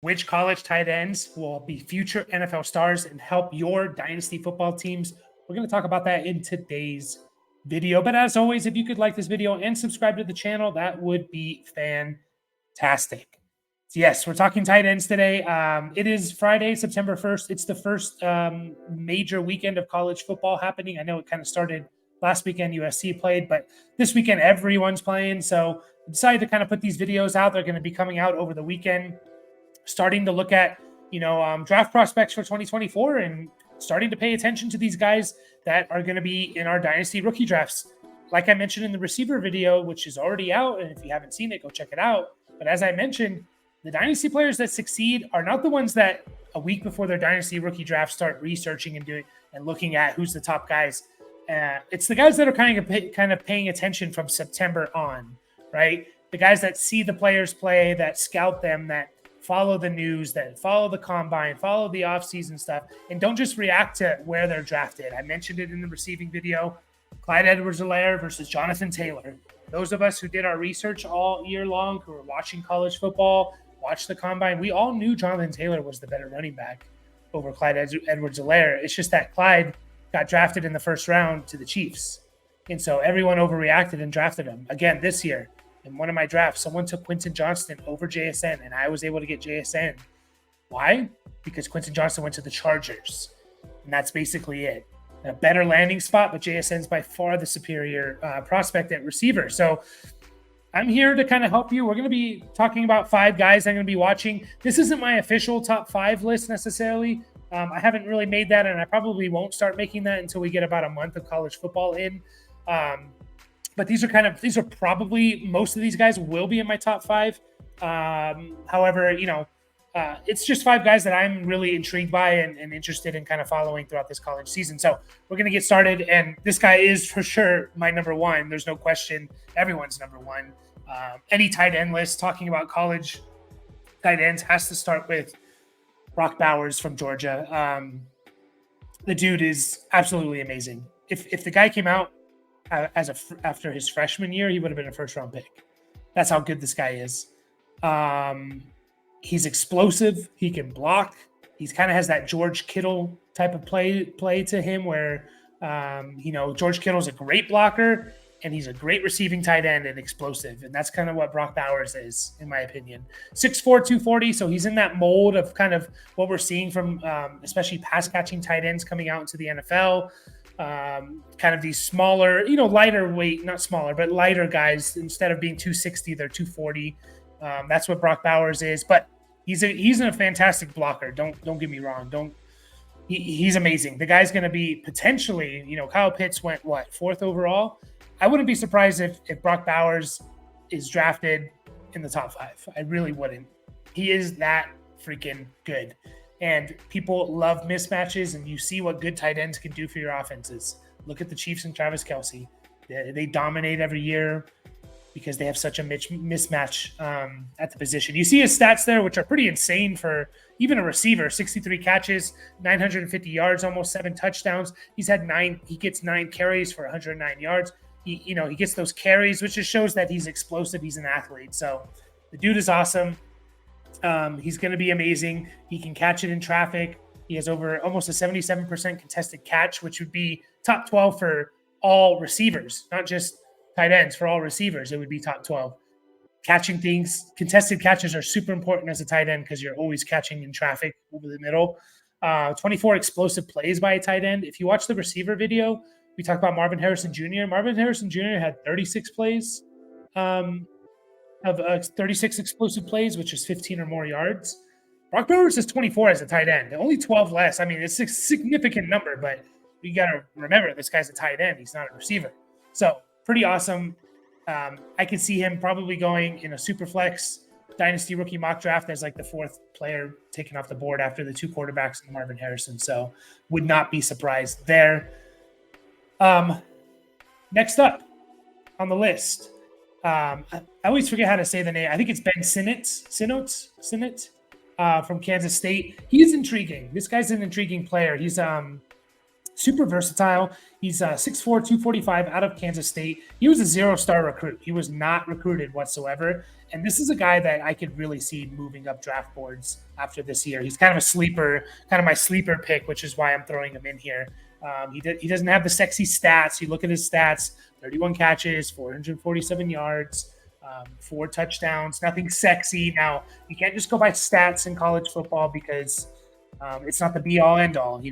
Which college tight ends will be future NFL stars and help your dynasty football teams? We're going to talk about that in today's video. But as always, if you could like this video and subscribe to the channel, that would be fantastic. So yes, we're talking tight ends today. It is Friday, September 1st. It's the first major weekend of college football happening. I know it kind of started last weekend, USC played, but this weekend everyone's playing. So I decided to kind of put these videos out. They're going to be coming out over the weekend, starting to look at, draft prospects for 2024 and starting to pay attention to these guys that are going to be in our dynasty rookie drafts. Like I mentioned in the receiver video, which is already out, and if you haven't seen it, go check it out. But as I mentioned, the dynasty players that succeed are not the ones that a week before their dynasty rookie draft start researching and doing and looking at who's the top guys. It's the guys that are kind of paying attention from September on, right? The guys that see the players play, that scout them, that follow the news, that follow the combine, follow the offseason stuff, and don't just react to where they're drafted. I mentioned it in the receiving video. Clyde Edwards-Helaire versus Jonathan Taylor. Those of us who did our research all year long, who were watching college football, watched the combine, we all knew Jonathan Taylor was the better running back over Clyde Edwards-Helaire. It's just that Clyde got drafted in the first round to the Chiefs. And so everyone overreacted and drafted him. Again, this year, in one of my drafts, someone took Quentin Johnston over JSN, and I was able to get JSN. Why? Because Quentin Johnston went to the Chargers, and that's basically it. A better landing spot, but JSN's by far the superior prospect at receiver. So I'm here to kind of help you. We're going to be talking about 5 guys I'm going to be watching. This isn't my official top 5 list necessarily. I haven't really made that, and I probably won't start making that until we get about a month of college football in. But these are probably, most of these guys will be in my top 5. However, it's just 5 guys that I'm really intrigued by and interested in kind of following throughout this college season. So we're going to get started. And this guy is for sure my number 1. There's no question. Everyone's number 1. Any tight end list talking about college tight ends has to start with Brock Bowers from Georgia. The dude is absolutely amazing. If the guy came out after his freshman year, he would have been a first-round pick. That's how good this guy is. He's explosive. He can block. He's kind of has that George Kittle type of play to him where, George Kittle's a great blocker and he's a great receiving tight end and explosive. And that's kind of what Brock Bowers is, in my opinion. 6'4", 240. So he's in that mold of kind of what we're seeing from especially pass-catching tight ends coming out into the NFL. Kind of these smaller, lighter weight, not smaller, but lighter guys. Instead of being 260, they're 240. That's what Brock Bowers is, but he's a fantastic blocker. Don't get me wrong. He's amazing. The guy's going to be potentially, Kyle Pitts went 4th overall. I wouldn't be surprised if Brock Bowers is drafted in the top 5. I really wouldn't. He is that freaking good. And people love mismatches, and you see what good tight ends can do for your offenses. Look at the Chiefs and Travis Kelce. They dominate every year because they have such a mismatch at the position. You see his stats there, which are pretty insane for even a receiver. 63 catches, 950 yards, almost 7 touchdowns. He gets 9 carries for 109 yards. He gets those carries, which just shows that he's explosive. He's an athlete. So the dude is awesome. He's going to be amazing. He can catch it in traffic. He has over almost a 77% contested catch, which would be top 12 for all receivers, not just tight ends. For all receivers, it would be top 12. Catching things, contested catches are super important as a tight end because you're always catching in traffic over the middle. 24 explosive plays by a tight end. If you watch the receiver video, we talked about Marvin Harrison Jr. Marvin Harrison Jr. had 36 plays of 36 explosive plays, which is 15 or more yards. Brock Bowers is 24 as a tight end, only 12 less. I mean, it's a significant number, but you got to remember this guy's a tight end. He's not a receiver. So pretty awesome. I could see him probably going in a super flex dynasty rookie mock draft as like the 4th player taken off the board after the 2 quarterbacks and Marvin Harrison. So would not be surprised there. Next up on the list, I always forget how to say the name. I think it's Ben Sinnott from Kansas State. He's intriguing. This guy's an intriguing player. He's Super versatile. He's 6'4", 245 out of Kansas State. He was a zero-star recruit. He was not recruited whatsoever. And this is a guy that I could really see moving up draft boards after this year. He's kind of a sleeper, kind of my sleeper pick, which is why I'm throwing him in here. He doesn't have the sexy stats. You look at his stats, 31 catches, 447 yards, 4 touchdowns, nothing sexy. Now, you can't just go by stats in college football because it's not the be-all, end-all,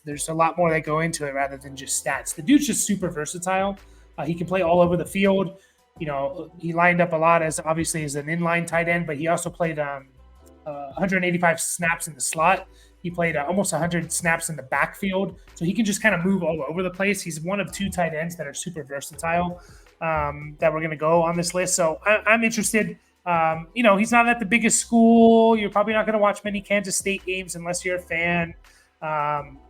there's a lot more that go into it rather than just stats. The dude's just super versatile. He can play all over the field. He lined up a lot as an inline tight end, but he also played 185 snaps in the slot. He played almost 100 snaps in the backfield. So he can just kind of move all over the place. He's one of 2 tight ends that are super versatile that we're going to go on this list. So I'm interested. He's not at the biggest school. You're probably not going to watch many Kansas State games unless you're a fan.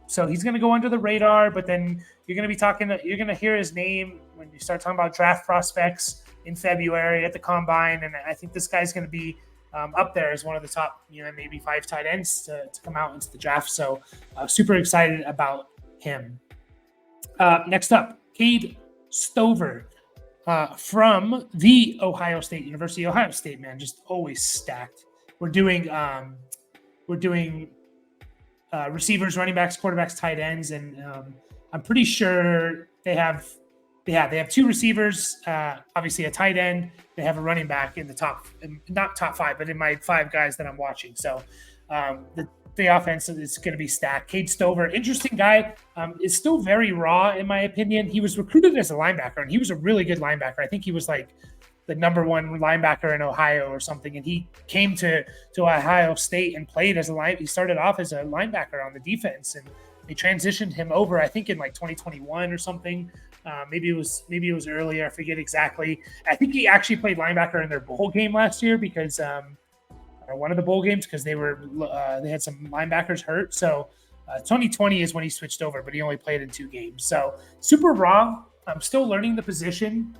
So he's going to go under the radar, but then you're going to hear his name when you start talking about draft prospects in February at the combine. And I think this guy's going to be up there as one of the top, maybe 5 tight ends to come out into the draft. So super excited about him. Next up, Cade Stover. From the University of Ohio State, man, just always stacked. We're doing receivers, running backs, quarterbacks, tight ends, and I'm pretty sure they have 2 receivers, obviously a tight end. They have a running back in the top, not top 5, but in my 5 guys that I'm watching. So the offense is going to be stacked. Cade Stover, interesting guy, is still very raw in my opinion. He was recruited as a linebacker, and he was a really good linebacker. I think he was like the number 1 linebacker in Ohio or something, and he came to Ohio State and played as he started off as a linebacker on the defense, and they transitioned him over, I think in like 2021 or something. Maybe it was earlier. I forget exactly. I think he actually played linebacker in their bowl game last year because one of the bowl games because they had some linebackers hurt. So 2020 is when he switched over, but he only played in 2 games. So super raw. I'm still learning the position.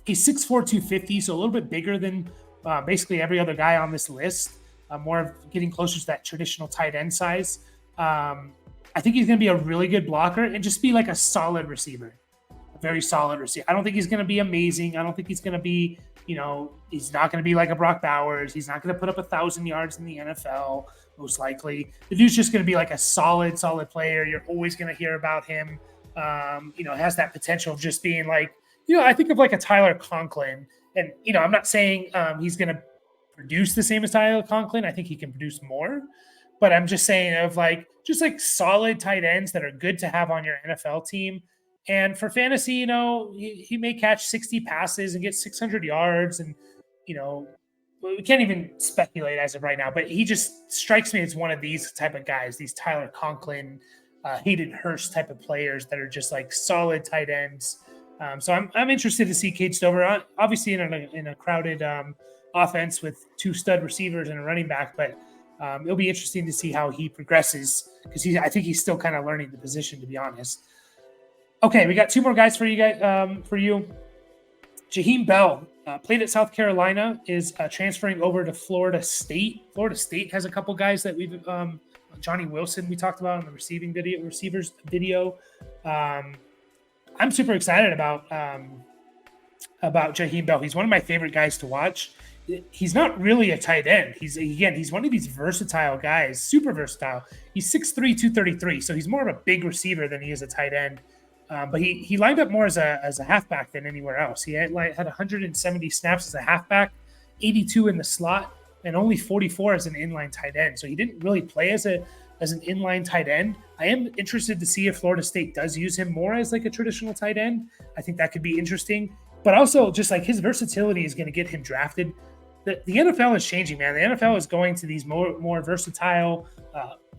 He's 6'4", 250, so a little bit bigger than basically every other guy on this list. More of getting closer to that traditional tight end size. I think he's going to be a really good blocker and just be like a solid receiver, a very solid receiver. I don't think he's going to be amazing. I don't think he's going to be, he's not going to be like a Brock Bowers. He's not going to put up 1,000 yards in the NFL, most likely. The dude's just going to be like a solid player. You're always going to hear about him. Has that potential of just being like, I think of like a Tyler Conklin. And, I'm not saying he's going to produce the same as Tyler Conklin. I think he can produce more. But I'm just saying of just solid tight ends that are good to have on your NFL team. And for fantasy, he may catch 60 passes and get 600 yards. And, we can't even speculate as of right now, but he just strikes me as one of these type of guys, these Tyler Conklin, Hayden Hurst type of players that are just like solid tight ends. So I'm interested to see Cade Stover, obviously in a crowded offense with 2 stud receivers and a running back, but it'll be interesting to see how he progresses because I think he's still kind of learning the position, to be honest. Okay, we got 2 more guys for you guys. Jaheim Bell played at South Carolina, is transferring over to Florida State. Florida State has a couple guys that we've Johnny Wilson we talked about in the receivers video. I'm super excited about Jaheim Bell. He's one of my favorite guys to watch. He's not really a tight end. He's one of these versatile guys, super versatile. He's 6'3", 233, so he's more of a big receiver than he is a tight end. But he lined up more as a halfback than anywhere else. He had 170 snaps as a halfback, 82 in the slot, and only 44 as an inline tight end. So he didn't really play as an inline tight end. I am interested to see if Florida State does use him more as like a traditional tight end. I think that could be interesting. But also just like his versatility is going to get him drafted. The NFL is changing, man. The NFL is going to these more versatile,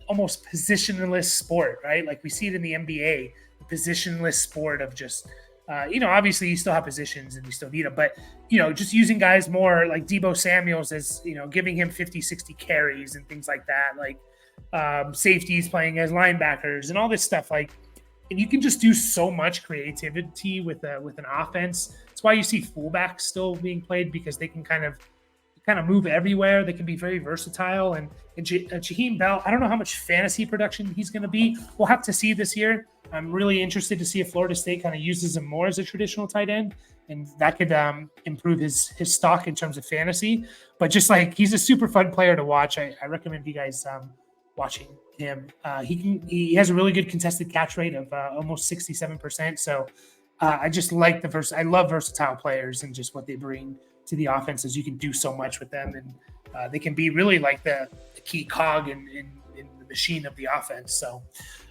almost positionless sport, right? Like we see it in the NBA, the positionless sport of just, obviously you still have positions and you still need them, but, just using guys more like Deebo Samuels as, giving him 50, 60 carries and things like that, like safeties playing as linebackers and all this stuff. Like, and you can just do so much creativity with an offense. That's why you see fullbacks still being played, because they can kind of move everywhere. They can be very versatile. And Jaheim Bell, I don't know how much fantasy production he's going to be. We'll have to see this year. I'm really interested to see if Florida State kind of uses him more as a traditional tight end, and that could improve his stock in terms of fantasy. But just like he's a super fun player to watch, I recommend you guys watching him. He has a really good contested catch rate of almost 67%. So I just like I love versatile players and just what they bring to the offenses. You can do so much with them, and they can be really like the key cog in the machine of the offense. So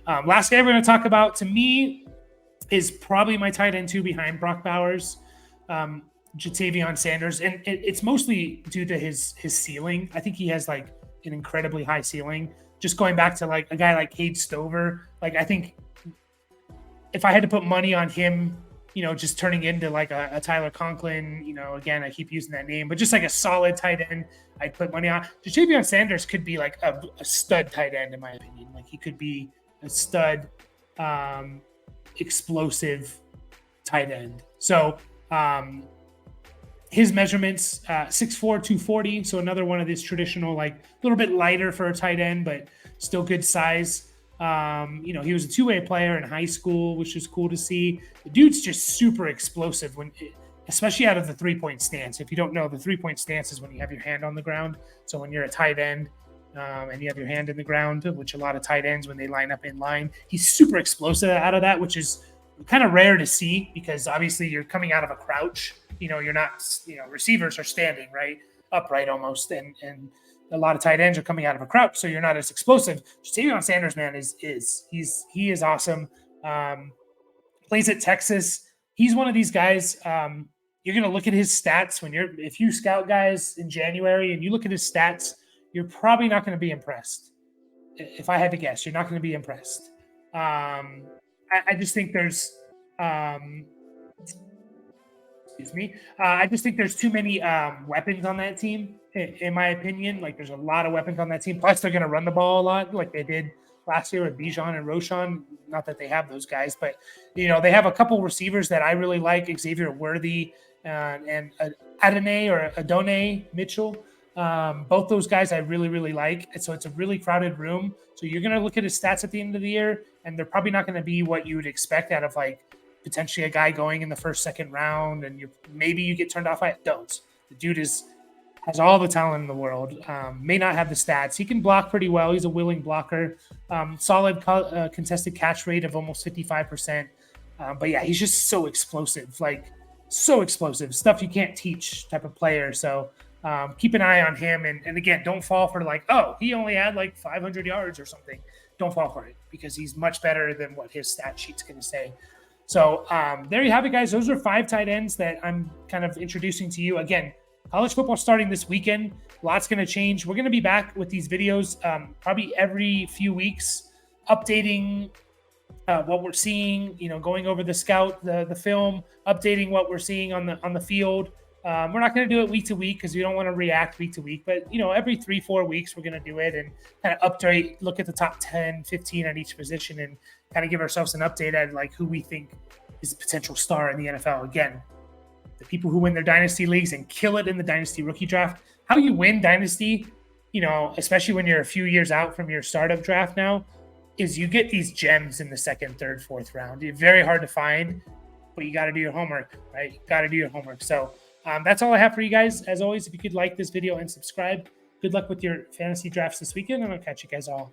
last guy we're going to talk about, to me, is probably my tight end 2 behind Brock Bowers, Ja'Tavion Sanders. And it's mostly due to his ceiling. I think he has like an incredibly high ceiling. Just going back to like a guy like Cade Stover, like I think if I had to put money on him, just turning into like a Tyler Conklin, again, I keep using that name, but just like a solid tight end, I'd put money on. Ja'Tavion Sanders could be like a stud tight end, in my opinion. Like he could be a stud, explosive tight end. So his measurements, 6'4", 240. So another one of these traditional, like a little bit lighter for a tight end, but still good size. He was a two-way player in high school, which is cool to see. The dude's just super explosive especially out of the 3-point stance. If you don't know, the 3-point stance is when you have your hand on the ground. So when you're a tight end and you have your hand in the ground, which a lot of tight ends, when they line up in line, he's super explosive out of that, which is kind of rare to see because obviously you're coming out of a crouch. You're not, receivers are standing right upright almost, and a lot of tight ends are coming out of a crouch, so you're not as explosive. Ja'Tavion Sanders, man, he is awesome. Plays at Texas. He's one of these guys. You're going to look at his stats if you scout guys in January and you look at his stats, you're probably not going to be impressed. If I had to guess, you're not going to be impressed. I just think there's. Excuse me. I just think there's too many weapons on that team, in my opinion. Like, there's a lot of weapons on that team. Plus, they're going to run the ball a lot, like they did last year with Bijan and Roshan. Not that they have those guys, but they have a couple receivers that I really like: Xavier Worthy and Adonai Mitchell. Both those guys I really, really like. And so it's a really crowded room. So you're going to look at his stats at the end of the year, and they're probably not going to be what you would expect out of like potentially a guy going in the first, second round, and maybe you get turned off by it. Don't. The dude has all the talent in the world. May not have the stats. He can block pretty well. He's a willing blocker. Solid contested catch rate of almost 55%. But yeah, he's just so explosive. Stuff you can't teach type of player. So keep an eye on him. And again, don't fall for like, oh, he only had like 500 yards or something. Don't fall for it because he's much better than what his stat sheet's going to say. So there you have it, guys. Those are 5 tight ends that I'm kind of introducing to you. Again, college football starting this weekend. Lots going to change. We're going to be back with these videos probably every few weeks, updating what we're seeing, going over the scout, the film, updating what we're seeing on the field. We're not going to do it week to week because we don't want to react week to week. But, every 3-4 weeks, we're going to do it and kind of update, look at the top 10, 15 at each position and kind of give ourselves an update at like who we think is a potential star in the NFL. Again, the people who win their dynasty leagues and kill it in the dynasty rookie draft. How you win dynasty, especially when you're a few years out from your startup draft now, is you get these gems in the 2nd, 3rd, 4th round. It's very hard to find, but you got to do your homework, right? You got to do your homework. So that's all I have for you guys. As always, if you could like this video and subscribe, good luck with your fantasy drafts this weekend, and I'll catch you guys all